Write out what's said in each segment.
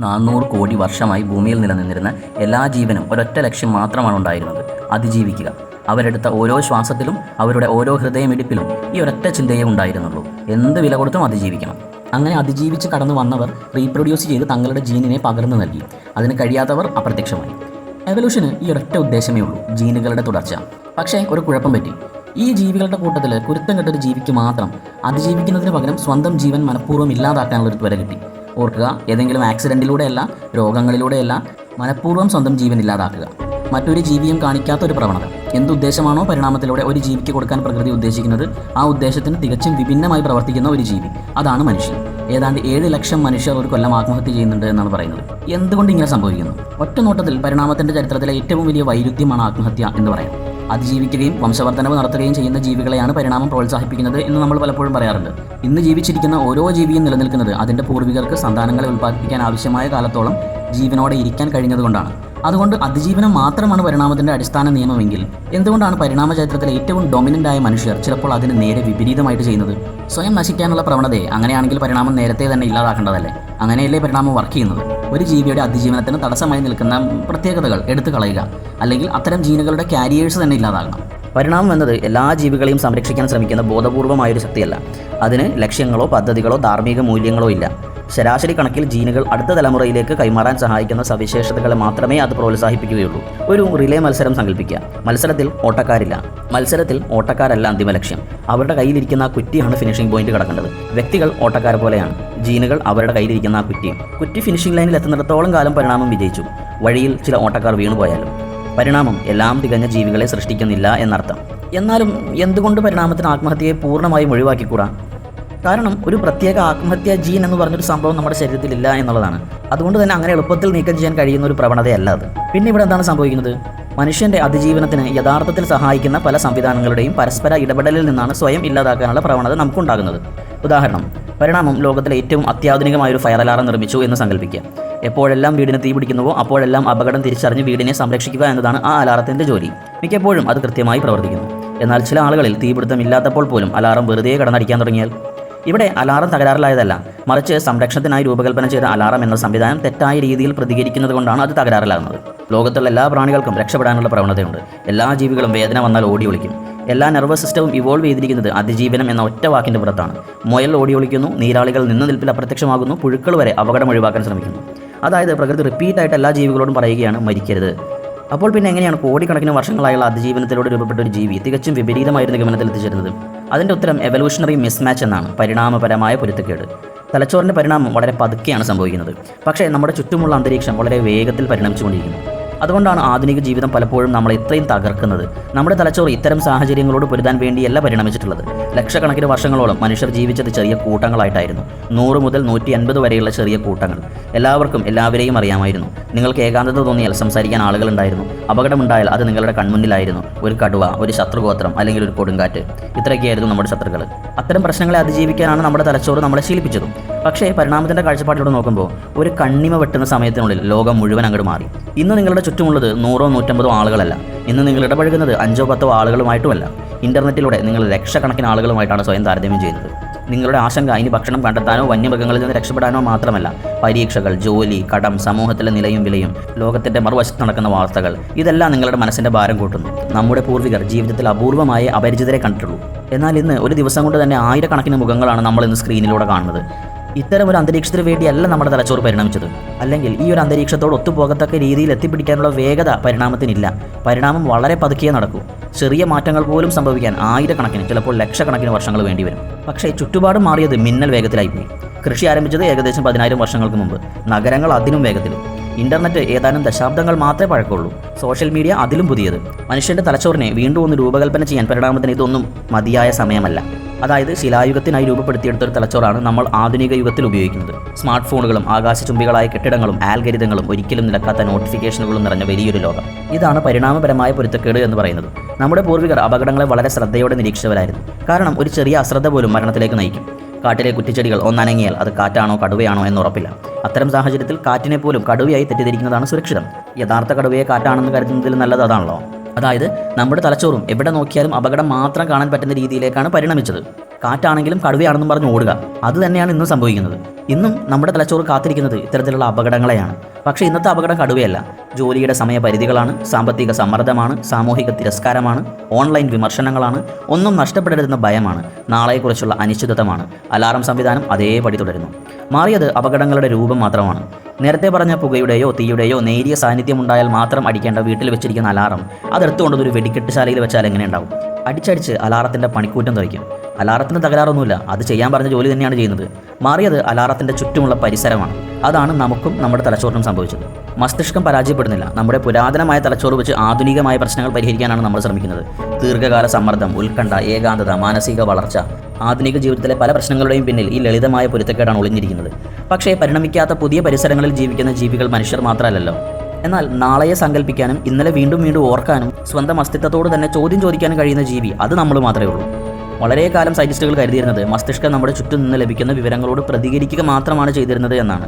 400 കോടി വർഷമായി ഭൂമിയിൽ നിലനിന്നിരുന്ന എല്ലാ ജീവനും ഒരൊറ്റ ലക്ഷ്യം മാത്രമാണ് ഉണ്ടായിരുന്നത്: അതിജീവിക്കുക. അവരെടുത്ത ഓരോ ശ്വാസത്തിലും അവരുടെ ഓരോ ഹൃദയമിടിപ്പിലും ഈ ഒരൊറ്റ ചിന്തയേ ഉണ്ടായിരുന്നുള്ളൂ: എന്ത് വില കൊടുത്തും അതിജീവിക്കണം. അങ്ങനെ അതിജീവിച്ച് കടന്നു വന്നവർ റീപ്രൊഡ്യൂസ് ചെയ്ത് തങ്ങളുടെ ജീനിനെ പകർന്നു നൽകി. അതിന് കഴിയാത്തവർ അപ്രത്യക്ഷമായി. എവല്യൂഷന് ഈ ഒരൊറ്റ ഉദ്ദേശമേ ഉള്ളൂ: ജീനുകളുടെ തുടർച്ച. പക്ഷേ ഒരു കുഴപ്പം പറ്റി. ഈ ജീവികളുടെ കൂട്ടത്തിൽ കുരുത്തം കെട്ടൊരു ജീവിക്ക് മാത്രം അതിജീവിക്കുന്നതിന് പകരം സ്വന്തം ജീവൻ മനഃപൂർവ്വം ഇല്ലാതാക്കാനുള്ളൊരു ത്വര കിട്ടി. ഓർക്കുക, ഏതെങ്കിലും ആക്സിഡൻറ്റിലൂടെയല്ല, രോഗങ്ങളിലൂടെയല്ല, മനഃപൂർവ്വം സ്വന്തം ജീവൻ ഇല്ലാതാക്കുക. മറ്റൊരു ജീവിയും കാണിക്കാത്ത ഒരു പ്രവണത. എന്തുദ്ദേശമാണോ പരിണാമത്തിലൂടെ ഒരു ജീവിക്ക് കൊടുക്കാൻ പ്രകൃതി ഉദ്ദേശിക്കുന്നത്, ആ ഉദ്ദേശത്തിന് തികച്ചും വിഭിന്നമായി പ്രവർത്തിക്കുന്ന ഒരു ജീവി, അതാണ് മനുഷ്യൻ. ഏതാണ്ട് 7 ലക്ഷം മനുഷ്യർ ഒരു കൊല്ലം ആത്മഹത്യ ചെയ്യുന്നുണ്ട് എന്നാണ് പറയുന്നത്. എന്തുകൊണ്ട് ഇങ്ങനെ സംഭവിക്കുന്നു? ഒറ്റ നോട്ടത്തിൽ പരിണാമത്തിൻ്റെ ചരിത്രത്തിലെ ഏറ്റവും വലിയ വൈരുദ്ധ്യമാണ് ആത്മഹത്യ എന്ന് പറയാം. അതിജീവിക്കുകയും വംശവർദ്ധനവ് നടത്തുകയും ചെയ്യുന്ന ജീവികളെയാണ് പരിണാമം പ്രോത്സാഹിപ്പിക്കുന്നത് എന്ന് നമ്മൾ പലപ്പോഴും പറയാറുണ്ട്. ഇന്ന് ജീവിച്ചിരിക്കുന്ന ഓരോ ജീവിയും നിലനിൽക്കുന്നത് അതിൻ്റെ പൂർവികർക്ക് സന്താനങ്ങളെ ഉൽപ്പാദിപ്പിക്കാൻ ആവശ്യമായ കാലത്തോളം ജീവനോടെ ഇരിക്കാൻ കഴിഞ്ഞതുകൊണ്ടാണ്. അതുകൊണ്ട് അതിജീവനം മാത്രമാണ് പരിണാമത്തിൻ്റെ അടിസ്ഥാന നിയമമെങ്കിൽ എന്തുകൊണ്ടാണ് പരിണാമ ചരിത്രത്തിലെ ഏറ്റവും ഡൊമിനൻ്റായ മനുഷ്യർ ചിലപ്പോൾ അതിന് നേരെ വിപരീതമായിട്ട് ചെയ്യുന്നത്? സ്വയം നശിക്കാനുള്ള പ്രവണതയെ അങ്ങനെയാണെങ്കിൽ പരിണാമം നേരത്തെ തന്നെ ഇല്ലാതാക്കേണ്ടതല്ലേ? അങ്ങനെയല്ലേ പരിണാമം വർക്ക് ചെയ്യുന്നത്? ഒരു ജീവിയുടെ അതിജീവനത്തിന് തടസ്സമായി നിൽക്കുന്ന പ്രത്യേകതകൾ എടുത്തു കളയുക, അല്ലെങ്കിൽ അത്തരം ജീനുകളുടെ കാരിയേഴ്സ് തന്നെ ഇല്ലാതാകണം. പരിണാമം എന്നത് എല്ലാ ജീവികളെയും സംരക്ഷിക്കാൻ ശ്രമിക്കുന്ന ബോധപൂർവമായൊരു ശക്തിയല്ല. അതിന് ലക്ഷ്യങ്ങളോ പദ്ധതികളോ ധാർമ്മിക മൂല്യങ്ങളോ ഇല്ല. ശരാശരി കണക്കിൽ ജീനുകൾ അടുത്ത തലമുറയിലേക്ക് കൈമാറാൻ സഹായിക്കുന്ന സവിശേഷതകളെ മാത്രമേ അത് പ്രോത്സാഹിപ്പിക്കുകയുള്ളൂ. ഒരു റിലേ മത്സരം സങ്കല്പിക്കുക. മത്സരത്തിൽ ഓട്ടക്കാരല്ല അന്തിമ ലക്ഷ്യം. അവരുടെ കയ്യിലിരിക്കുന്ന ആ കുറ്റിയാണ് ഫിനിഷിംഗ് പോയിന്റ് കടക്കേണ്ടത്. വ്യക്തികൾ ഓട്ടക്കാരെ പോലെയാണ്, ജീനുകൾ അവരുടെ കയ്യിലിരിക്കുന്ന ആ കുറ്റിയും. കുറ്റി ഫിനിഷിംഗ് ലൈനിൽ എത്തുന്നിടത്തോളം കാലം പരിണാമം വിജയിച്ചു. വഴിയിൽ ചില ഓട്ടക്കാർ വീണുപോയാലും പരിണാമം എല്ലാം തികഞ്ഞ ജീവികളെ സൃഷ്ടിക്കുന്നില്ല എന്നർത്ഥം. എന്നാലും എന്തുകൊണ്ട് പരിണാമത്തിന് ആത്മഹത്യയെ പൂർണ്ണമായും ഒഴിവാക്കിക്കൂടാ? കാരണം ഒരു പ്രത്യേക ആത്മഹത്യാ ജീൻ എന്ന് പറഞ്ഞൊരു സംഭവം നമ്മുടെ ശരീരത്തിലില്ല എന്നുള്ളതാണ്. അതുകൊണ്ട് തന്നെ അങ്ങനെ എളുപ്പത്തിൽ നീക്കം ചെയ്യാൻ കഴിയുന്ന ഒരു പ്രവണതയല്ല അത്. പിന്നെ ഇവിടെ എന്താണ് സംഭവിക്കുന്നത്? മനുഷ്യൻ്റെ അതിജീവനത്തിന് യഥാർത്ഥത്തിൽ സഹായിക്കുന്ന പല സംവിധാനങ്ങളുടെയും പരസ്പര ഇടപെടലിൽ നിന്നാണ് സ്വയം ഇല്ലാതാക്കാനുള്ള പ്രവണത നമുക്കുണ്ടാകുന്നത്. ഉദാഹരണം, പരിണാമം ലോകത്തിലെ ഏറ്റവും അത്യാധുനികമായൊരു ഫയർ അലാറം നിർമ്മിച്ചു എന്ന് സങ്കല്പിക്കുക. എപ്പോഴെല്ലാം വീടിന് തീ പിടിക്കുന്നുവോ അപ്പോഴെല്ലാം അപകടം തിരിച്ചറിഞ്ഞ് വീടിനെ സംരക്ഷിക്കുക എന്നതാണ് ആ അലാറത്തിൻ്റെ ജോലി. മിക്കപ്പോഴും അത് കൃത്യമായി പ്രവർത്തിക്കുന്നു. എന്നാൽ ചില ആളുകളിൽ തീപിടുത്തം ഇല്ലാത്തപ്പോൾ പോലും അലാറം വെറുതെ കടന്നടിക്കാൻ തുടങ്ങിയാൽ? ഇവിടെ അലാറം തകരാറിലായതല്ല, മറിച്ച് സംരക്ഷണത്തിനായി രൂപകൽപ്പന ചെയ്ത അലാറം എന്ന സംവിധാനം തെറ്റായ രീതിയിൽ പ്രതികരിക്കുന്നത് കൊണ്ടാണ് അത് തകരാറിലാകുന്നത്. ലോകത്തുള്ള എല്ലാ പ്രാണികൾക്കും രക്ഷപ്പെടാനുള്ള പ്രവണതയുണ്ട്. എല്ലാ ജീവികളും വേദന വന്നാൽ ഓടി ഒളിക്കും. എല്ലാ നെർവസ് സിസ്റ്റവും ഇവോൾവ് ചെയ്തിരിക്കുന്നത് അതിജീവനം എന്ന ഒറ്റ വാക്കിൻ്റെ പുറത്താണ്. മുയൽ ഓടി ഒളിക്കുന്നു, നീരാളികൾ നിന്ന നിൽപ്പിൽ അപ്രത്യക്ഷമാകുന്നു, പുഴുക്കൾ വരെ അപകടം ഒഴിവാക്കാൻ ശ്രമിക്കുന്നു. അതായത് പ്രകൃതി റിപ്പീറ്റായിട്ട് എല്ലാ ജീവികളോടും പറയുകയാണ് മരിക്കരുത്. അപ്പോൾ പിന്നെ എങ്ങനെയാണ് കോടിക്കണക്കിന് വർഷങ്ങളായുള്ള അതിജീവനത്തിലൂടെ രൂപപ്പെട്ട ഒരു ജീവി തികച്ചും വിപരീതമായ നിഗമനത്തിൽ എത്തിച്ചേരുന്നത്? അതിൻ്റെ ഉത്തരം എവല്യൂഷണറി മിസ്മാച്ച് എന്നാണ്, പരിണാമപരമായ പൊരുത്തക്കേട്. തലച്ചോറിൻ്റെ പരിണാമം വളരെ പതുക്കെയാണ് സംഭവിക്കുന്നത്, പക്ഷേ നമ്മുടെ ചുറ്റുമുള്ള അന്തരീക്ഷം വളരെ വേഗത്തിൽ പരിണമിച്ചുകൊണ്ടിരിക്കുന്നു. അതുകൊണ്ടാണ് ആധുനിക ജീവിതം പലപ്പോഴും നമ്മളെ ഇത്രയും തകർക്കുന്നത്. നമ്മുടെ തലച്ചോറ് ഇത്തരം സാഹചര്യങ്ങളോട് പൊരുതാൻ വേണ്ടിയല്ല പരിണമിച്ചിട്ടുള്ളത്. ലക്ഷക്കണക്കിന് വർഷങ്ങളോളം മനുഷ്യർ ജീവിച്ചത് ചെറിയ കൂട്ടങ്ങളായിട്ടായിരുന്നു. 100 മുതൽ 150 വരെയുള്ള ചെറിയ കൂട്ടങ്ങൾ. എല്ലാവർക്കും എല്ലാവരെയും അറിയാമായിരുന്നു. നിങ്ങൾക്ക് ഏകാന്തത തോന്നിയാൽ സംസാരിക്കാൻ ആളുകളുണ്ടായിരുന്നു. അപകടമുണ്ടായാൽ അത് നിങ്ങളുടെ കൺമുന്നിലായിരുന്നു. ഒരു കടുവ, ഒരു ശത്രുഗോത്രം, അല്ലെങ്കിൽ ഒരു കൊടുങ്കാറ്റ്. ഇത്രയൊക്കെയായിരുന്നു നമ്മുടെ ശത്രുക്കൾ. അത്തരം പ്രശ്നങ്ങളെ അതിജീവിക്കാനാണ് നമ്മുടെ തലച്ചോറ് നമ്മളെ ശീലിപ്പിച്ചതും. പക്ഷേ പരിണാമത്തിൻ്റെ കാഴ്ചപ്പാടിലൂടെ നോക്കുമ്പോൾ ഒരു കണ്ണിമ വെട്ടുന്ന സമയത്തിനുള്ളിൽ ലോകം മുഴുവൻ അങ്ങോട്ട് മാറി. ഇന്ന് നിങ്ങളുടെ ചുറ്റുമുള്ളത് 100 150 ആളുകളല്ല. ഇന്ന് നിങ്ങൾ ഇടപഴകുന്നത് 5 10 ആളുകളുമായിട്ടുമല്ല. ഇൻ്റർനെറ്റിലൂടെ നിങ്ങൾ ലക്ഷക്കണക്കിന് ആളുകളുമായിട്ടാണ് സ്വയം താരതമ്യം ചെയ്യുന്നത്. നിങ്ങളുടെ ആശങ്ക ഇനി ഭക്ഷണം കണ്ടെത്താനോ വന്യമൃഗങ്ങളിൽ നിന്ന് രക്ഷപ്പെടാനോ മാത്രമല്ല. പരീക്ഷകൾ, ജോലി, കടം, സമൂഹത്തിലെ നിലയും വിലയും, ലോകത്തിൻ്റെ മറുവശത്ത് നടക്കുന്ന വാർത്തകൾ, ഇതെല്ലാം നിങ്ങളുടെ മനസ്സിൻ്റെ ഭാരം കൂട്ടുന്നു. നമ്മുടെ പൂർവികർ ജീവിതത്തിൽ അപൂർവമായ അപരിചിതരെ കണ്ടിട്ടുള്ളൂ. എന്നാൽ ഇന്ന് ഒരു ദിവസം കൊണ്ട് തന്നെ ആയിരക്കണക്കിന് മുഖങ്ങളാണ് നമ്മൾ ഇന്ന് സ്ക്രീനിലൂടെ കാണുന്നത്. ഇത്തരം ഒരു അന്തരീക്ഷത്തിന് വേണ്ടിയല്ല നമ്മുടെ തലച്ചോറ് പരിണമിച്ചത്. അല്ലെങ്കിൽ ഈ ഒരു അന്തരീക്ഷത്തോട് ഒത്തുപോകത്തക്ക രീതിയിൽ എത്തിപ്പിടിക്കാനുള്ള വേഗത പരിണാമത്തിനില്ല. പരിണാമം വളരെ പതുക്കിയേ നടക്കൂ. ചെറിയ മാറ്റങ്ങൾ പോലും സംഭവിക്കാൻ ആയിരക്കണക്കിന്, ചിലപ്പോൾ ലക്ഷക്കണക്കിന് വർഷങ്ങൾ വേണ്ടിവരും. പക്ഷേ ചുറ്റുപാടും മാറിയത് മിന്നൽ വേഗത്തിലായിപ്പോയി. കൃഷി ആരംഭിച്ചത് ഏകദേശം 10,000 വർഷങ്ങൾക്ക് മുമ്പ്. നഗരങ്ങൾ അതിനും വേഗത്തിലും. ഇൻ്റർനെറ്റ് ഏതാനും ദശാബ്ദങ്ങൾ മാത്രമേ പഴക്കമുള്ളൂ. സോഷ്യൽ മീഡിയ അതിലും പുതിയത്. മനുഷ്യൻ്റെ തലച്ചോറിനെ വീണ്ടും ഒന്ന് രൂപകൽപ്പന ചെയ്യാൻ പരിണാമത്തിന് ഇതൊന്നും മതിയായ സമയമല്ല. അതായത് ശിലായുഗത്തിനായി രൂപപ്പെടുത്തിയെടുത്തൊരു തലച്ചോറാണ് നമ്മൾ ആധുനിക യുഗത്തിൽ ഉപയോഗിക്കുന്നത്. സ്മാർട്ട് ഫോണുകളും ആകാശചുംബികളായ കെട്ടിടങ്ങളും ആൽഗരിതങ്ങളും ഒരിക്കലും നിലക്കാത്ത നോട്ടിഫിക്കേഷനുകളും നിറഞ്ഞ വലിയൊരു ലോകം. ഇതാണ് പരിണാമപരമായ പൊരുത്തക്കേട് എന്ന് പറയുന്നത്. നമ്മുടെ പൂർവികർ അപകടങ്ങളെ വളരെ ശ്രദ്ധയോടെ നിരീക്ഷിച്ചവരായിരുന്നു. കാരണം ഒരു ചെറിയ അശ്രദ്ധ പോലും മരണത്തിലേക്ക് നയിക്കും. കാട്ടിലെ കുറ്റിച്ചെടികൾ ഒന്നനങ്ങിയാൽ അത് കാറ്റാണോ കടുവയാണോ എന്നുറപ്പില്ല. അത്തരം സാഹചര്യത്തിൽ കാറ്റിനെ പോലും കടുവയായി തെറ്റിദ്ധരിക്കുന്നതാണ് സുരക്ഷിതം. യഥാർത്ഥ കടുവയെ കാറ്റാണെന്ന് കരുതുന്നതിൽ നല്ലത് അതാണല്ലോ. അതായത് നമ്മുടെ തലച്ചോറും എവിടെ നോക്കിയാലും അപകടം മാത്രം കാണാൻ പറ്റുന്ന രീതിയിലേക്കാണ് പരിണമിച്ചത്. കാറ്റാണെങ്കിലും കടുവയാണെന്നും പറഞ്ഞ് ഓടുക, അത് തന്നെയാണ് ഇന്നും സംഭവിക്കുന്നത്. ഇന്നും നമ്മുടെ തലച്ചോറ് കാത്തിരിക്കുന്നത് ഇത്തരത്തിലുള്ള അപകടങ്ങളെയാണ്. പക്ഷേ ഇന്നത്തെ അപകടം കടുവയല്ല, ജോലിയുടെ സമയപരിധികളാണ്, സാമ്പത്തിക സമ്മർദ്ദമാണ്, സാമൂഹിക തിരസ്കാരമാണ്, ഓൺലൈൻ വിമർശനങ്ങളാണ്, ഒന്നും നഷ്ടപ്പെടരുതെന്ന ഭയമാണ്, നാളെക്കുറിച്ചുള്ള അനിശ്ചിതത്വമാണ്. അലാറം സംവിധാനം അതേപടി തുടരുന്നു. മാറിയത് അപകടങ്ങളുടെ രൂപം മാത്രമാണ്. നേരത്തെ പറഞ്ഞ പുകയുടെയോ തീയുടെയോ നേരിയ സാന്നിധ്യം ഉണ്ടായാൽ മാത്രം അടിക്കേണ്ട വീട്ടിൽ വെച്ചിരിക്കുന്ന അലാറം അതെടുത്തുകൊണ്ടൊരു വെടിക്കെട്ടുശാലയിൽ വെച്ചാൽ എങ്ങനെ ഉണ്ടാവും? അടിച്ചടിച്ച് അലാറത്തിൻ്റെ പണിക്കൂറ്റം തയ്ക്കും. അലാറത്തിന് തകരാറൊന്നുമില്ല, അത് ചെയ്യാൻ പറഞ്ഞ ജോലി തന്നെയാണ് ചെയ്യുന്നത്. മാറിയത് അലാറത്തിൻ്റെ ചുറ്റുമുള്ള പരിസരമാണ്. അതാണ് നമുക്കും നമ്മുടെ തലച്ചോറിനും സംഭവിച്ചത്. മസ്തിഷ്കം പരാജയപ്പെടുന്നില്ല. നമ്മുടെ പുരാതനമായ തലച്ചോറ് വെച്ച് ആധുനികമായ പ്രശ്നങ്ങൾ പരിഹരിക്കാനാണ് നമ്മൾ ശ്രമിക്കുന്നത്. ദീർഘകാല സമ്മർദ്ദം, ഉത്കണ്ഠ, ഏകാന്തത, മാനസിക വളർച്ച, ആധുനിക ജീവിതത്തിലെ പല പ്രശ്നങ്ങളുടെയും പിന്നിൽ ഈ ലളിതമായ പൊരുത്തക്കേടാണ് ഒളിഞ്ഞിരിക്കുന്നത്. പക്ഷേ പരിണമിക്കാത്ത പുതിയ പരിസരങ്ങളിൽ ജീവിക്കുന്ന ജീവികൾ മനുഷ്യർ മാത്രമല്ലല്ലോ. എന്നാൽ നാളെയെ സങ്കല്പിക്കാനും ഇന്നലെ വീണ്ടും വീണ്ടും ഓർക്കാനും സ്വന്തം അസ്തിത്വത്തോട് തന്നെ ചോദ്യം ചോദിക്കാനും കഴിയുന്ന ജീവി അത് നമ്മൾ മാത്രമേ ഉള്ളൂ. വളരെ കാലം സയന്റിസ്റ്റുകൾ കരുതിയിരുന്നത് മസ്തിഷ്കം നമ്മുടെ ചുറ്റും നിന്ന് ലഭിക്കുന്ന വിവരങ്ങളോട് പ്രതികരിക്കുക മാത്രമാണ് ചെയ്തിരുന്നത് എന്നാണ്.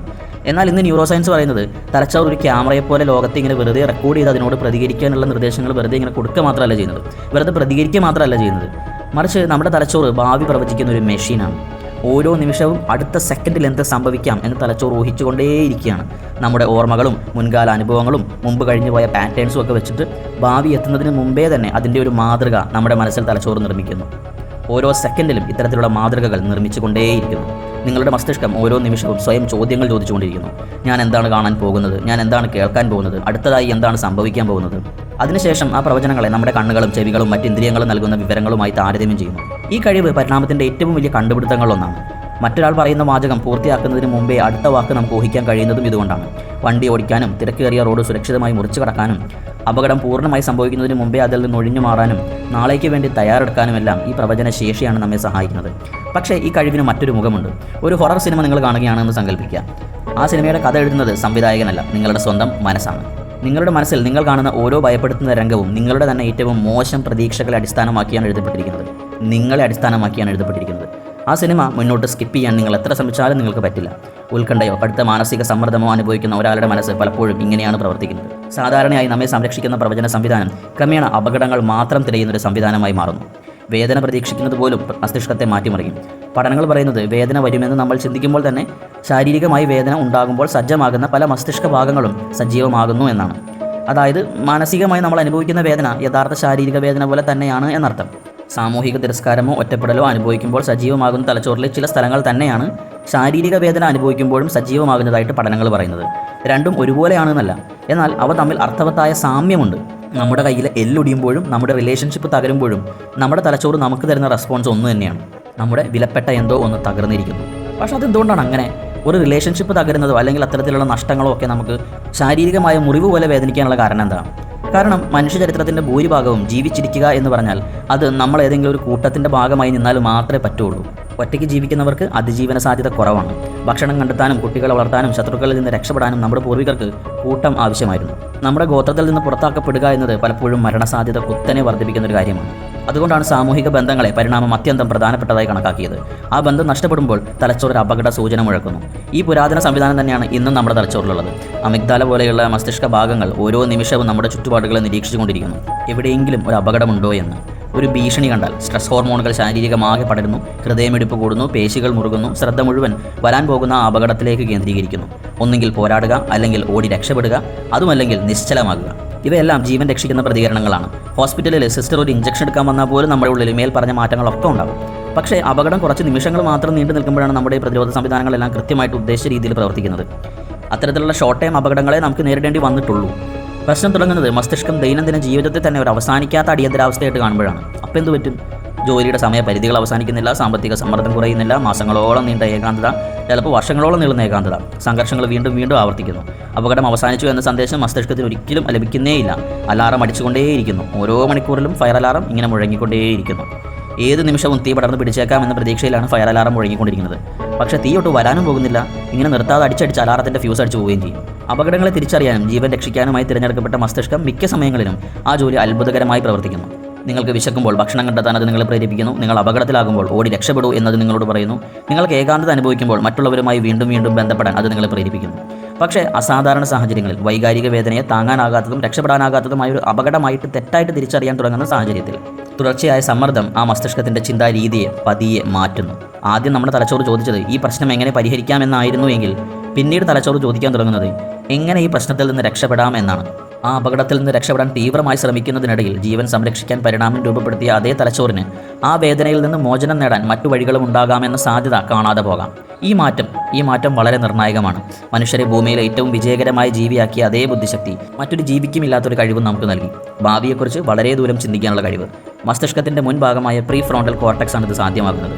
എന്നാൽ ഇന്ന് ന്യൂറോ സയൻസ് പറയുന്നത് തലച്ചോറ് ഒരു ക്യാമറയെപ്പോലെ ലോകത്തെ ഇങ്ങനെ വെറുതെ റെക്കോർഡ് ചെയ്ത് അതിനോട് പ്രതികരിക്കാനുള്ള നിർദ്ദേശങ്ങൾ വെറുതെ ഇങ്ങനെ കൊടുക്കുക മാത്രമല്ല ചെയ്യുന്നത്, വെറുതെ പ്രതികരിക്കുക മാത്രമല്ല ചെയ്യുന്നത്. മറിച്ച് നമ്മുടെ തലച്ചോറ് ഭാവി പ്രവചിക്കുന്ന ഒരു മെഷീനാണ്. ഓരോ നിമിഷവും അടുത്ത സെക്കൻഡിൽ എന്ത് സംഭവിക്കാം എന്ന് തലച്ചോറ് ഊഹിച്ചുകൊണ്ടേയിരിക്കുകയാണ്. നമ്മുടെ ഓർമ്മകളും മുൻകാല അനുഭവങ്ങളും മുമ്പ് കഴിഞ്ഞു പോയ പാറ്റേൺസും ഒക്കെ വെച്ചിട്ട് ഭാവി എത്തുന്നതിന് മുമ്പേ തന്നെ അതിൻ്റെ ഒരു മാതൃക നമ്മുടെ മനസ്സിൽ തലച്ചോറ് നിർമ്മിക്കുന്നു. ഓരോ സെക്കൻഡിലും ഇത്തരത്തിലുള്ള മാതൃകകൾ നിർമ്മിച്ചുകൊണ്ടേയിരിക്കുന്നു. നിങ്ങളുടെ മസ്തിഷ്കം ഓരോ നിമിഷവും സ്വയം ചോദ്യങ്ങൾ ചോദിച്ചുകൊണ്ടിരിക്കുന്നു. ഞാൻ എന്താണ് കാണാൻ പോകുന്നത്? ഞാൻ എന്താണ് കേൾക്കാൻ പോകുന്നത്? അടുത്തതായി എന്താണ് സംഭവിക്കാൻ പോകുന്നത്? അതിനുശേഷം ആ പ്രവചനങ്ങളെ നമ്മുടെ കണ്ണുകളും ചെവികളും മറ്റിന്ദ്രിയങ്ങളും നൽകുന്ന വിവരങ്ങളുമായി താരതമ്യം ചെയ്യുന്നു. ഈ കഴിവ് പരിണാമത്തിൻ്റെ ഏറ്റവും വലിയ കണ്ടുപിടുത്തങ്ങളിലൊന്നാണ്. മറ്റൊരാൾ പറയുന്ന വാചകം പൂർത്തിയാക്കുന്നതിന് മുമ്പേ അടുത്ത വാക്ക് നമുക്ക് ഊഹിക്കാൻ കഴിയുന്നതും ഇതുകൊണ്ടാണ്. വണ്ടി ഓടിക്കാനും തിരക്കേറിയ റോഡ് സുരക്ഷിതമായി മുറിച്ചു കടക്കാനും അപകടം പൂർണ്ണമായി സംഭവിക്കുന്നതിന് മുമ്പേ അതിൽ നിന്ന് ഒഴിഞ്ഞു മാറാനും നാളേക്ക് വേണ്ടി തയ്യാറെടുക്കാനുമെല്ലാം ഈ പ്രവചന ശേഷിയാണ് നമ്മെ സഹായിക്കുന്നത്. പക്ഷേ ഈ കഴിവിന് മറ്റൊരു മുഖമുണ്ട്. ഒരു ഹൊറർ സിനിമ നിങ്ങൾ കാണുകയാണെന്ന് സങ്കല്പിക്കുക. ആ സിനിമയുടെ കഥ എഴുതുന്നത് സംവിധായകനല്ല, നിങ്ങളുടെ സ്വന്തം മനസ്സാണ്. നിങ്ങളുടെ മനസ്സിൽ നിങ്ങൾ കാണുന്ന ഓരോ ഭയപ്പെടുത്തുന്ന രംഗവും നിങ്ങളുടെ തന്നെ ഏറ്റവും മോശം പ്രതീക്ഷകളെ അടിസ്ഥാനമാക്കിയാണ് എഴുതപ്പെട്ടിരിക്കുന്നത്. നിങ്ങളെ അടിസ്ഥാനമാക്കിയാണ് എഴുതപ്പെട്ടിരിക്കുന്നത്. ആ സിനിമ മുന്നോട്ട് സ്കിപ്പ് ചെയ്യാൻ നിങ്ങൾ എത്ര ശ്രമിച്ചാലും നിങ്ങൾക്ക് പറ്റില്ല. ഉത്കണ്ഠയോ കടുത്ത മാനസിക സമ്മർദ്ദമോ അനുഭവിക്കുന്ന ഒരാളുടെ മനസ്സ് പലപ്പോഴും ഇങ്ങനെയാണ് പ്രവർത്തിക്കുന്നത്. സാധാരണയായി നമ്മെ സംരക്ഷിക്കുന്ന പ്രവചന സംവിധാനം ക്രമേണ അപകടങ്ങൾ മാത്രം തിരയുന്നൊരു സംവിധാനമായി മാറുന്നു. വേദന പ്രതീക്ഷിക്കുന്നത് പോലും മസ്തിഷ്കത്തെ മാറ്റിമറിയും. പഠനങ്ങൾ പറയുന്നത് വേദന വരുമെന്ന് നമ്മൾ ചിന്തിക്കുമ്പോൾ തന്നെ ശാരീരികമായി വേദന ഉണ്ടാകുമ്പോൾ സജ്ജമാകുന്ന പല മസ്തിഷ്ക ഭാഗങ്ങളും സജീവമാകുന്നു എന്നാണ്. അതായത് മാനസികമായി നമ്മൾ അനുഭവിക്കുന്ന വേദന യഥാർത്ഥ ശാരീരിക വേദന പോലെ തന്നെയാണ് എന്നർത്ഥം. സാമൂഹിക തിരസ്കാരമോ ഒറ്റപ്പെടലോ അനുഭവിക്കുമ്പോൾ സജീവമാകുന്ന തലച്ചോറിലെ ചില സ്ഥലങ്ങൾ തന്നെയാണ് ശാരീരിക വേദന അനുഭവിക്കുമ്പോഴും സജീവമാകുന്നതായിട്ട് പഠനങ്ങൾ പറയുന്നത്. രണ്ടും ഒരുപോലെയാണെന്നല്ല, എന്നാൽ അവ തമ്മിൽ അർത്ഥവത്തായ സാമ്യമുണ്ട്. നമ്മുടെ കയ്യിൽ എല്ലൊടിയുമ്പോഴും നമ്മുടെ റിലേഷൻഷിപ്പ് തകരുമ്പോഴും നമ്മുടെ തലച്ചോറ് നമുക്ക് തരുന്ന റെസ്പോൺസ് ഒന്ന് തന്നെയാണ്. നമ്മുടെ വിലപ്പെട്ട എന്തോ ഒന്ന് തകർന്നിരിക്കുന്നു. പക്ഷെ അതെന്തുകൊണ്ടാണ് അങ്ങനെ? ഒരു റിലേഷൻഷിപ്പ് തകരുന്നതോ അല്ലെങ്കിൽ അത്തരത്തിലുള്ള നഷ്ടങ്ങളോ ഒക്കെ നമുക്ക് ശാരീരികമായ മുറിവ് പോലെ വേദനിക്കാനുള്ള കാരണം എന്താണ്? കാരണം മനുഷ്യചരിത്രത്തിൻ്റെ ഭൂരിഭാഗവും ജീവിച്ചിരിക്കുക എന്ന് പറഞ്ഞാൽ അത് നമ്മൾ ഏതെങ്കിലും ഒരു കൂട്ടത്തിൻ്റെ ഭാഗമായി നിന്നാൽ മാത്രമേ പറ്റുള്ളൂ. ഒറ്റയ്ക്ക് ജീവിക്കുന്നവർക്ക് അതിജീവന സാധ്യത കുറവാണ്. ഭക്ഷണം കണ്ടെത്താനും കുട്ടികളെ വളർത്താനും ശത്രുക്കളിൽ നിന്ന് രക്ഷപ്പെടാനും നമ്മുടെ പൂർവികർക്ക് കൂട്ടം ആവശ്യമായിരുന്നു. നമ്മുടെ ഗോത്രത്തിൽ നിന്ന് പുറത്താക്കപ്പെടുക എന്നത് പലപ്പോഴും മരണസാധ്യത കുത്തനെ വർദ്ധിപ്പിക്കുന്ന ഒരു കാര്യമാണ്. അതുകൊണ്ടാണ് സാമൂഹിക ബന്ധങ്ങളെ പരിണാമം അത്യന്തം പ്രധാനപ്പെട്ടതായി കണക്കാക്കിയത്. ആ ബന്ധം നഷ്ടപ്പെടുമ്പോൾ തലച്ചോറ് അപകട സൂചന മുഴക്കുന്നു. ഈ പുരാതന സംവിധാനം തന്നെയാണ് ഇന്നും നമ്മുടെ തലച്ചോറിലുള്ളത്. അമിഗ്ദാല പോലെയുള്ള മസ്തിഷ്ക ഭാഗങ്ങൾ ഓരോ നിമിഷവും നമ്മുടെ ചുറ്റുപാടുകളെ നിരീക്ഷിച്ചുകൊണ്ടിരിക്കുന്നു. എവിടെയെങ്കിലും ഒരു അപകടമുണ്ടോ എന്ന്. ഒരു ഭീഷണി കണ്ടാൽ സ്ട്രെസ് ഹോർമോണുകൾ ശാരീരികമാകെ പടരുന്നു, ഹൃദയമിടിപ്പ് കൂടുന്നു, പേശികൾ മുറുകുന്നു, ശ്രദ്ധ മുഴുവൻ വരാൻ പോകുന്ന ആ അപകടത്തിലേക്ക് കേന്ദ്രീകരിക്കുന്നു. ഒന്നുകിൽ പോരാടുക, അല്ലെങ്കിൽ ഓടി രക്ഷപ്പെടുക, അതുമല്ലെങ്കിൽ നിശ്ചലമാകുക. ഇവയെല്ലാം ജീവൻ രക്ഷിക്കുന്ന പ്രതികരണങ്ങളാണ്. ഹോസ്പിറ്റലിൽ സിസ്റ്റർ ഒരു ഇഞ്ചക്ഷൻ എടുക്കാൻ വന്നാൽ പോലും നമ്മുടെ ഉള്ളിൽ മേൽ പറഞ്ഞ മാറ്റങ്ങളൊക്കെ ഉണ്ടാകും. പക്ഷേ അപകടം കുറച്ച് നിമിഷങ്ങൾ മാത്രം നീണ്ടു നിൽക്കുമ്പോഴാണ് നമ്മുടെ പ്രതിരോധ സംവിധാനങ്ങളെല്ലാം കൃത്യമായിട്ട് ഉദ്ദേശിച്ച രീതിയിൽ പ്രവർത്തിക്കുന്നത്. അത്തരത്തിലുള്ള ഷോർട്ട് ടൈം അപകടങ്ങളെ നമുക്ക് നേരിടേണ്ടി വന്നിട്ടുള്ളൂ. പ്രശ്നം തുടങ്ങുന്നത് മസ്തിഷ്കം ദൈനംദിന ജീവിതത്തിൽ തന്നെ ഒരു അവസാനിക്കാത്ത അടിയന്തരാവസ്ഥയായിട്ട് കാണുമ്പോഴാണ്. അപ്പോൾ എന്ത് പറ്റും? ജോലിയുടെ സമയപരിധികൾ അവസാനിക്കുന്നില്ല, സാമ്പത്തിക സമ്മർദ്ദം കുറയുന്നില്ല, മാസങ്ങളോളം നീണ്ട ഏകാന്തത, ചിലപ്പോൾ വർഷങ്ങളോളം നീളുന്ന ഏകാന്തത, സംഘർഷങ്ങൾ വീണ്ടും വീണ്ടും ആവർത്തിക്കുന്നു. അപകടം അവസാനിച്ചു എന്ന സന്ദേശം മസ്തിഷ്കത്തിന് ഒരിക്കലും ലഭിക്കുന്നേയില്ല. അലാറം അടിച്ചുകൊണ്ടേയിരിക്കുന്നു. ഓരോ മണിക്കൂറിലും ഫയർ അലാറം ഇങ്ങനെ മുഴങ്ങിക്കൊണ്ടേയിരിക്കുന്നു. ഏത് നിമിഷവും തീ പടർന്ന് പിടിച്ചേക്കാം എന്ന പ്രതീക്ഷയിലാണ് ഫയർ അലാറം മുഴങ്ങിക്കൊണ്ടിരിക്കുന്നത്. പക്ഷേ തീ ഒട്ട് വരാനും പോകുന്നില്ല. ഇങ്ങനെ നിർത്താതെ അടിച്ചടിച്ച് അലാറത്തിൻ്റെ ഫ്യൂസ് അടിച്ചു പോവുകയും ചെയ്യും. അപകടങ്ങളെ തിരിച്ചറിയാനും ജീവൻ രക്ഷിക്കാനുമായി തിരഞ്ഞെടുക്കപ്പെട്ട മസ്തിഷ്കം മിക്ക സമയങ്ങളിലും ആ ജോലി അത്ഭുതകരമായി പ്രവർത്തിക്കുന്നു. നിങ്ങൾക്ക് വിശക്കുമ്പോൾ ഭക്ഷണം കണ്ടെത്താൻ അത് നിങ്ങളെ പ്രേരിപ്പിക്കുന്നു. നിങ്ങൾ അപകടത്തിലാകുമ്പോൾ ഓടി രക്ഷപ്പെടൂ എന്നത് നിങ്ങളോട് പറയുന്നു. നിങ്ങൾക്ക് ഏകാന്തത അനുഭവിക്കുമ്പോൾ മറ്റുള്ളവരുമായി വീണ്ടും വീണ്ടും ബന്ധപ്പെടാൻ അത് നിങ്ങളെ പ്രേരിപ്പിക്കുന്നു. പക്ഷേ അസാധാരണ സാഹചര്യങ്ങളിൽ വൈകാരിക വേദനയെ താങ്ങാനാകാത്തതും രക്ഷപ്പെടാനാകാത്തതുമായ ഒരു അപകടമായിട്ട് തെറ്റായിട്ട് തിരിച്ചറിയാൻ തുടങ്ങുന്ന സാഹചര്യത്തിൽ തുടർച്ചയായ സമ്മർദ്ദം ആ മസ്തിഷ്കത്തിൻ്റെ ചിന്താരീതിയെ പതിയെ മാറ്റുന്നു. ആദ്യം നമ്മുടെ തലച്ചോറ് ചോദിച്ചത് ഈ പ്രശ്നം എങ്ങനെ പരിഹരിക്കാമെന്നായിരുന്നു എങ്കിൽ പിന്നീട് തലച്ചോറ് ചോദിക്കാൻ തുടങ്ങുന്നത് എങ്ങനെ ഈ പ്രശ്നത്തിൽ നിന്ന് രക്ഷപ്പെടാം എന്നാണ്. ആ അപകടത്തിൽ നിന്ന് രക്ഷപ്പെടാൻ തീവ്രമായി ശ്രമിക്കുന്നതിനിടയിൽ ജീവൻ സംരക്ഷിക്കാൻ പരിണാമം രൂപപ്പെടുത്തിയ അതേ തലച്ചോറിന് ആ വേദനയിൽ നിന്ന് മോചനം നേടാൻ മറ്റു വഴികളും ഉണ്ടാകാമെന്ന സാധ്യത കാണാതെ പോകാം. ഈ മാറ്റം വളരെ നിർണായകമാണ്. മനുഷ്യരെ ഭൂമിയിലെ ഏറ്റവും വിജയകരമായ ജീവിയാക്കിയ അതേ ബുദ്ധിശക്തി മറ്റൊരു ജീവിക്കുമില്ലാത്തൊരു കഴിവും നമുക്ക് നൽകി. ഭാവിയെക്കുറിച്ച് വളരെ ദൂരം ചിന്തിക്കാനുള്ള കഴിവ്. മസ്തിഷ്കത്തിൻ്റെ മുൻഭാഗമായ പ്രീ ഫ്രോണ്ടൽ കോർട്ടക്സ് ആണ് ഇത് സാധ്യമാക്കുന്നത്.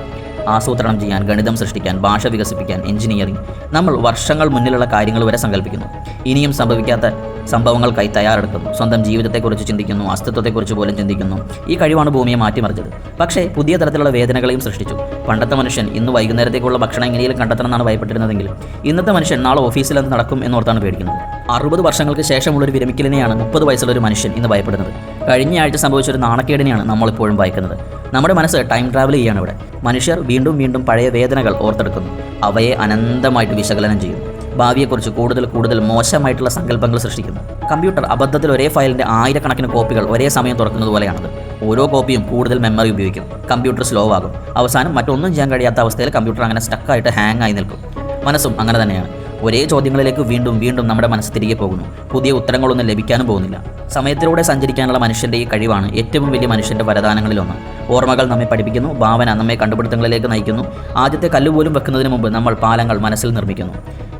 ആസൂത്രണം ചെയ്യാൻ, ഗണിതം സൃഷ്ടിക്കാൻ, ഭാഷ വികസിപ്പിക്കാൻ, എഞ്ചിനീയറിംഗ്, നമ്മൾ വർഷങ്ങൾ മുന്നിലുള്ള കാര്യങ്ങൾ വരെ സങ്കല്പിക്കുന്നു. ഇനിയും സംഭവിക്കാത്ത സംഭവങ്ങൾക്കായി തയ്യാറെടുക്കുന്നു. സ്വന്തം ജീവിതത്തെക്കുറിച്ച് ചിന്തിക്കുന്നു, അസ്തിത്വത്തെക്കുറിച്ച് പോലും ചിന്തിക്കുന്നു. ഈ കഴിവാണ് ഭൂമിയെ മാറ്റിമറിച്ചത്. പക്ഷേ പുതിയ തരത്തിലുള്ള വേദനകളെയും സൃഷ്ടിച്ചു. പണ്ടത്തെ മനുഷ്യൻ ഇന്ന് വൈകുന്നേരത്തേക്കുള്ള ഭക്ഷണം എങ്ങനെയും കണ്ടെത്തണമെന്നാണ് ഭയപ്പെട്ടിരുന്നതെങ്കിൽ ഇന്നത്തെ മനുഷ്യൻ നാളെ ഓഫീസിൽ എന്ത് നടക്കും എന്നോർത്താണ് പേടിക്കുന്നത്. 60 വർഷങ്ങൾക്ക് ശേഷമുള്ളൊരു വിരമിക്കലിനെയാണ് 30 വയസ്സുള്ള ഒരു മനുഷ്യൻ ഇന്ന് ഭയപ്പെടുന്നത്. കഴിഞ്ഞ ആഴ്ച സംഭവിച്ചൊരു നാണക്കേടിനെയാണ് നമ്മളിപ്പോഴും ഭയക്കുന്നത്. നമ്മുടെ മനസ്സ് ടൈം ട്രാവൽ ചെയ്യുകയാണ് ഇവിടെ. മനുഷ്യർ വീണ്ടും വീണ്ടും പഴയ വേദനകൾ ഓർത്തെടുക്കുന്നു. അവയെ അനന്തമായിട്ട് വിശകലനം ചെയ്യുന്നു. ഭാവിയെക്കുറിച്ച് കൂടുതൽ മോശമായിട്ടുള്ള സങ്കല്പങ്ങൾ സൃഷ്ടിക്കുന്നു. കമ്പ്യൂട്ടർ അബദ്ധത്തിൽ ഒരേ ഫയലിൻ്റെ ആയിരക്കണക്കിന് കോപ്പികൾ ഒരേ സമയം തുറക്കുന്നത് പോലെയാണത്. ഓരോ കോപ്പിയും കൂടുതൽ മെമ്മറി ഉപയോഗിക്കും. കമ്പ്യൂട്ടർ സ്ലോ ആകും. അവസാനം മറ്റൊന്നും ചെയ്യാൻ കഴിയാത്ത അവസ്ഥയിൽ കമ്പ്യൂട്ടർ അങ്ങനെ സ്റ്റക്കായിട്ട് ഹാങ് ആയി നിൽക്കും. മനസ്സും അങ്ങനെ തന്നെയാണ്. ഒരേ ചോദ്യങ്ങളിലേക്ക് വീണ്ടും നമ്മുടെ മനസ്സ് തിരികെ പോകുന്നു. പുതിയ ഉത്തരങ്ങളൊന്നും ലഭിക്കാനും പോകുന്നില്ല. സമയത്തിലൂടെ സഞ്ചരിക്കാനുള്ള മനുഷ്യൻ്റെ ഈ കഴിവാണ് ഏറ്റവും വലിയ മനുഷ്യൻ്റെ വരദാനങ്ങളിലൊന്ന്. ഓർമ്മകൾ നമ്മെ പഠിപ്പിക്കുന്നു. ഭാവന നമ്മെ കണ്ടുപിടുത്തങ്ങളിലേക്ക് നയിക്കുന്നു. ആദ്യത്തെ കല്ലുപോലും വെക്കുന്നതിന് മുമ്പ് നമ്മൾ പാലങ്ങൾ മനസ്സിൽ നിർമ്മിക്കുന്നു.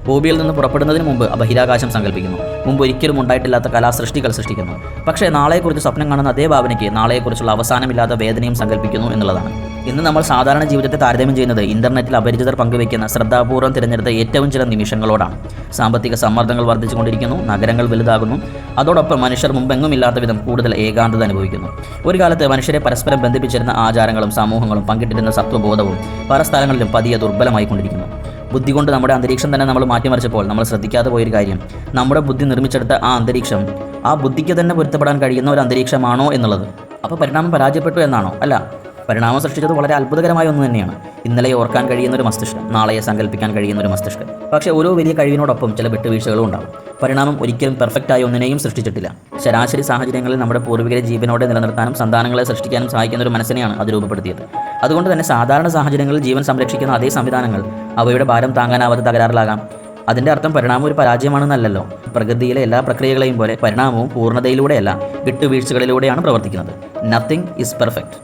ഭൂമിയിൽ നിന്ന് പുറപ്പെടുന്നതിന് മുമ്പ് ബഹിരാകാശം സങ്കല്പിക്കുന്നു. മുമ്പ് ഒരിക്കലും ഉണ്ടായിട്ടില്ലാത്ത കലാസൃഷ്ടികൾ സൃഷ്ടിക്കുന്നു. പക്ഷേ നാളെക്കുറിച്ച് സ്വപ്നം കാണുന്ന അതേ ഭാവനയ്ക്ക് നാളെക്കുറിച്ചുള്ള അവസാനമില്ലാത്ത വേദനയും സങ്കല്പിക്കുന്നു എന്നുള്ളതാണ്. ഇന്ന് നമ്മൾ സാധാരണ ജീവിതത്തെ താരതമ്യം ചെയ്യുന്നത് ഇന്റർനെറ്റിൽ അപരിചിതർ പങ്കുവയ്ക്കുന്ന ശ്രദ്ധാപൂർവ്വം തിരഞ്ഞെടുത്ത ഏറ്റവും ചില നിമിഷങ്ങളോടാണ്. സാമ്പത്തിക സമ്മർദ്ദങ്ങൾ വർദ്ധിച്ചുകൊണ്ടിരിക്കുന്നു. നഗരങ്ങൾ വലുതാകുന്നു. അതോടൊപ്പം മനുഷ്യർ മുമ്പെങ്ങുമില്ലാത്ത വിധം കൂടുതൽ ഏകാന്തത അനുഭവിക്കുന്നു. ഒരു കാലത്ത് മനുഷ്യരെ പരസ്പരം ബന്ധിപ്പിച്ചിരുന്ന ആചാരങ്ങളും സമൂഹങ്ങളും പങ്കിട്ടിരുന്ന സത്വബോധവും പല സ്ഥലങ്ങളിലും പതിയെ ദുർബലമായിക്കൊണ്ടിരിക്കുന്നു. ബുദ്ധി കൊണ്ട് നമ്മുടെ അന്തരീക്ഷം തന്നെ നമ്മൾ മാറ്റിമറിച്ചപ്പോൾ നമ്മൾ ശ്രദ്ധിക്കാതെ പോയൊരു കാര്യം, നമ്മുടെ ബുദ്ധി നിർമ്മിച്ചെടുത്ത ആ അന്തരീക്ഷം ആ ബുദ്ധിക്ക് തന്നെ പൊരുത്തപ്പെടാൻ കഴിയുന്ന ഒരു അന്തരീക്ഷമാണോ എന്നുള്ളത്. അപ്പോൾ പരിണാമം പരാജയപ്പെട്ടു എന്നാണോ? അല്ല, പരിണാമം സൃഷ്ടിച്ചത് വളരെ അത്ഭുതകരമായ ഒന്ന് തന്നെയാണ്. ഇന്നലെ ഓർക്കാൻ കഴിയുന്നൊരു മസ്തിഷ്കം, നാളെയെ സങ്കല്പിക്കാൻ കഴിയുന്നൊരു മസ്തിഷ്കം. പക്ഷേ ഓരോ വലിയ കഴിവിനോടൊപ്പം ചില വിട്ടുവീഴ്ചകളും ഉണ്ടാകും. പരിണാമം ഒരിക്കലും പെർഫെക്റ്റായ ഒന്നിനെയും സൃഷ്ടിച്ചിട്ടില്ല. ശരാശരി സാഹചര്യങ്ങളിൽ നമ്മുടെ പൂർവികരെ ജീവനോടെ നിലനിർത്താനും സന്താനങ്ങളെ സൃഷ്ടിക്കാനും സഹായിക്കുന്ന ഒരു മനസ്സിനെയാണ് അത് രൂപപ്പെടുത്തിയത്. അതുകൊണ്ട് തന്നെ സാധാരണ സാഹചര്യങ്ങളിൽ ജീവൻ സംരക്ഷിക്കുന്ന അതേ സംവിധാനങ്ങൾ അവയുടെ ഭാരം താങ്ങാനാവാതെ തകരാറിലാകാം. അതിൻ്റെ അർത്ഥം പരിണാമം ഒരു പരാജയമാണെന്നല്ലല്ലോ. പ്രകൃതിയിലെ എല്ലാ പ്രക്രിയകളെയും പോലെ പരിണാമവും പൂർണ്ണതയിലൂടെയല്ല, വിട്ടുവീഴ്ചകളിലൂടെയാണ് പ്രവർത്തിക്കുന്നത്. Nothing is perfect.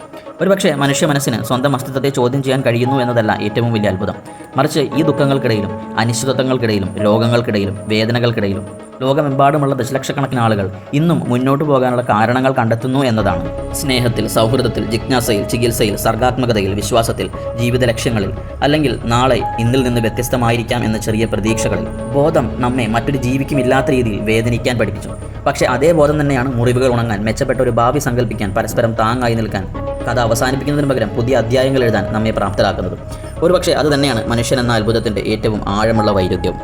ഒരുപക്ഷെ മനുഷ്യ മനസ്സിന് സ്വന്തം അസ്തിത്വത്തെ ചോദ്യം ചെയ്യാൻ കഴിയുന്നു എന്നതല്ല ഏറ്റവും വലിയ അത്ഭുതം. മറിച്ച് ഈ ദുഃഖങ്ങൾക്കിടയിലും അനിശ്ചിതത്വങ്ങൾക്കിടയിലും രോഗങ്ങൾക്കിടയിലും വേദനകൾക്കിടയിലും ലോകമെമ്പാടുമുള്ള ദശലക്ഷക്കണക്കിന് ആളുകൾ ഇന്നും മുന്നോട്ട് പോകാനുള്ള കാരണങ്ങൾ കണ്ടെത്തുന്നു എന്നതാണ്. സ്നേഹത്തിൽ, സൗഹൃദത്തിൽ, ജിജ്ഞാസയിൽ, ചികിത്സയിൽ, സർഗാത്മകതയിൽ, വിശ്വാസത്തിൽ, ജീവിത ലക്ഷ്യങ്ങളിൽ, അല്ലെങ്കിൽ നാളെ ഇന്നിൽ നിന്ന് വ്യത്യസ്തമായിരിക്കാം എന്ന ചെറിയ പ്രതീക്ഷകളിൽ. ബോധം നമ്മെ മറ്റൊരു ജീവിക്കുമില്ലാത്ത രീതിയിൽ വേദനിക്കാൻ പഠിപ്പിച്ചു. പക്ഷേ അതേ ബോധം തന്നെയാണ് മുറിവുകൾ ഉണങ്ങാൻ, മെച്ചപ്പെട്ട ഒരു ഭാവി സങ്കല്പിക്കാൻ, പരസ്പരം താങ്ങായി നിൽക്കാൻ, കഥ അവസാനിപ്പിക്കുന്നതിന് പകരം പുതിയ അധ്യായങ്ങൾ എഴുതാൻ നമ്മെ പ്രാപ്തരാക്കുന്നത്. ഒരുപക്ഷെ അത് തന്നെയാണ് മനുഷ്യൻ എന്ന അത്ഭുതത്തിൻ്റെ ഏറ്റവും ആഴമുള്ള വൈരുദ്ധ്യം.